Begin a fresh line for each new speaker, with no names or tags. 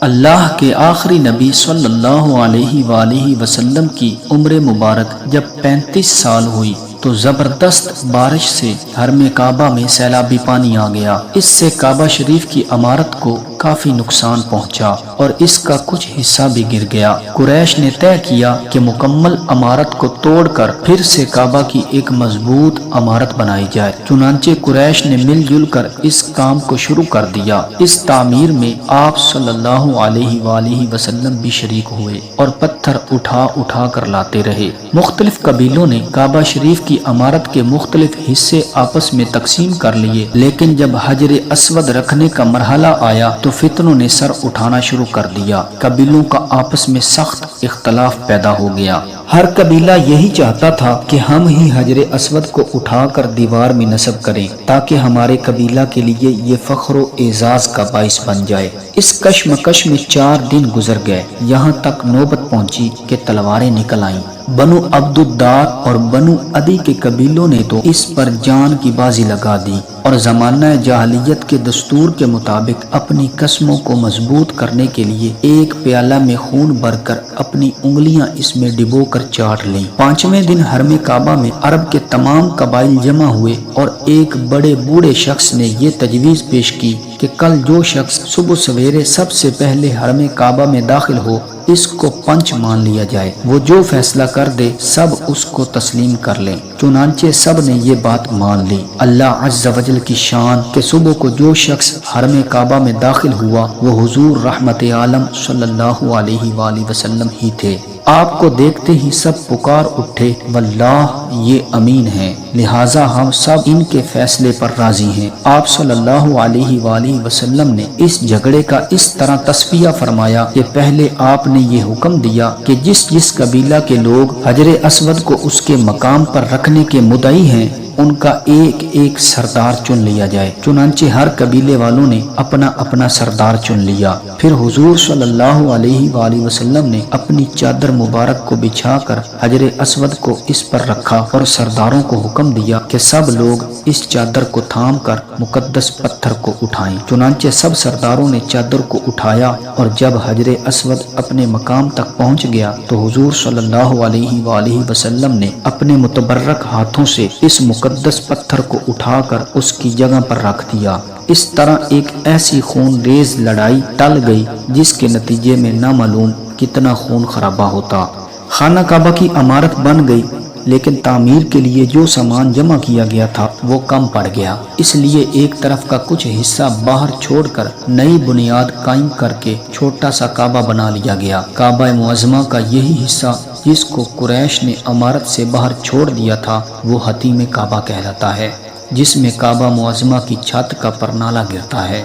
اللہ کے آخری نبی صلی اللہ علیہ وآلہ وسلم کی عمر مبارک جب 35 سال ہوئی تو زبردست بارش سے حرم کعبہ میں سیلابی پانی آ گیا۔ اس سے کعبہ شریف کی عمارت کو کافی نقصان پہنچا اور اس کا کچھ حصہ بھی گر گیا۔ قریش نے طے کیا کہ مکمل عمارت کو توڑ کر پھر سے کعبہ کی ایک مضبوط عمارت بنائی جائے۔ چنانچہ قریش نے مل جل کر اس کام کو شروع کر دیا۔ اس تعمیر میں آپ صلی اللہ علیہ وآلہ وسلم بھی شریک ہوئے اور پتھر اٹھا اٹھا کر لاتے رہے۔ مختلف قبیلوں نے کعبہ شریف کی عمارت کے مختلف حصے آپس میں تقسیم کر لیے، لیکن جب حجر اسود رکھنے کا مرحلہ آیا تو فتنوں نے سر اٹھانا شروع کر دیا۔ قبیلوں کا آپس میں سخت اختلاف پیدا ہو گیا۔ ہر قبیلہ یہی چاہتا تھا کہ ہم ہی حجر اسود کو اٹھا کر دیوار میں نصب کریں تاکہ ہمارے قبیلہ کے لیے یہ فخر و اعزاز کا باعث بن جائے۔ اس کشمکش میں 4 دن گزر گئے، یہاں تک نوبت پہنچی کہ تلواریں نکل آئیں۔ بنو عبد الدار اور بنو عدی کے قبیلوں نے تو اس پر جان کی بازی لگا دی اور زمانہ جاہلیت کے دستور کے مطابق اپنی قسموں کو مضبوط کرنے کے لیے ایک پیالہ میں خون بھر کر اپنی انگلیاں اس میں ڈبو کر چاٹ لیں۔ 5ویں دن حرم کعبہ میں عرب کے تمام قبائل جمع ہوئے اور ایک بڑے بوڑھے شخص نے یہ تجویز پیش کی کہ کل جو شخص صبح سویرے سب سے پہلے حرم کعبہ میں داخل ہو اس کو پنچ مان لیا جائے، وہ جو فیصلہ کر دے سب اس کو تسلیم کر لیں۔ چنانچہ سب نے یہ بات مان لی۔ اللہ عز و جل کی شان کہ صبح کو جو شخص حرم کعبہ میں داخل ہوا وہ حضور رحمت عالم صلی اللہ علیہ وآلہ وسلم ہی تھے۔ آپ کو دیکھتے ہی سب پکار اٹھے، واللہ یہ امین ہیں، لہٰذا ہم سب ان کے فیصلے پر راضی ہیں۔ آپ صلی اللہ علیہ وآلہ وسلم نے اس جھگڑے کا اس طرح تصفیہ فرمایا کہ پہلے آپ نے یہ حکم دیا کہ جس قبیلہ کے لوگ حجر اسود کو اس کے مقام پر رکھنے کے مدعی ہیں ان کا ایک ایک سردار چن لیا جائے۔ چنانچہ ہر قبیلے والوں نے اپنا اپنا سردار چن لیا۔ پھر حضور صلی اللہ علیہ وآلہ وسلم نے اپنی چادر مبارک کو بچھا کر حجر اسود کو اس پر رکھا اور سرداروں کو حکم دیا کہ سب لوگ اس چادر کو تھام کر مقدس پتھر کو اٹھائیں۔ چنانچہ سب سرداروں نے چادر کو اٹھایا اور جب حجر اسود اپنے مقام تک پہنچ گیا تو حضور صلی اللہ علیہ وآلہ وسلم نے اپنے متبرک ہاتھوں سے اس مقدس پتھر کو اٹھا کر اس کی جگہ پر رکھ دیا۔ اس طرح ایک ایسی خون ریز لڑائی ٹل گئی جس کے نتیجے میں نامعلوم کتنا خون خرابہ ہوتا۔ خانہ کعبہ کی عمارت بن گئی، لیکن تعمیر کے لیے جو سامان جمع کیا گیا تھا وہ کم پڑ گیا، اس لیے ایک طرف کا کچھ حصہ باہر چھوڑ کر نئی بنیاد قائم کر کے چھوٹا سا کعبہ بنا لیا گیا۔ کعبہ معظمہ کا یہی حصہ جس کو قریش نے عمارت سے باہر چھوڑ دیا تھا وہ حتیم کعبہ کہلاتا ہے، جس میں کعبہ معظمہ کی چھت کا پرنالہ گرتا ہے۔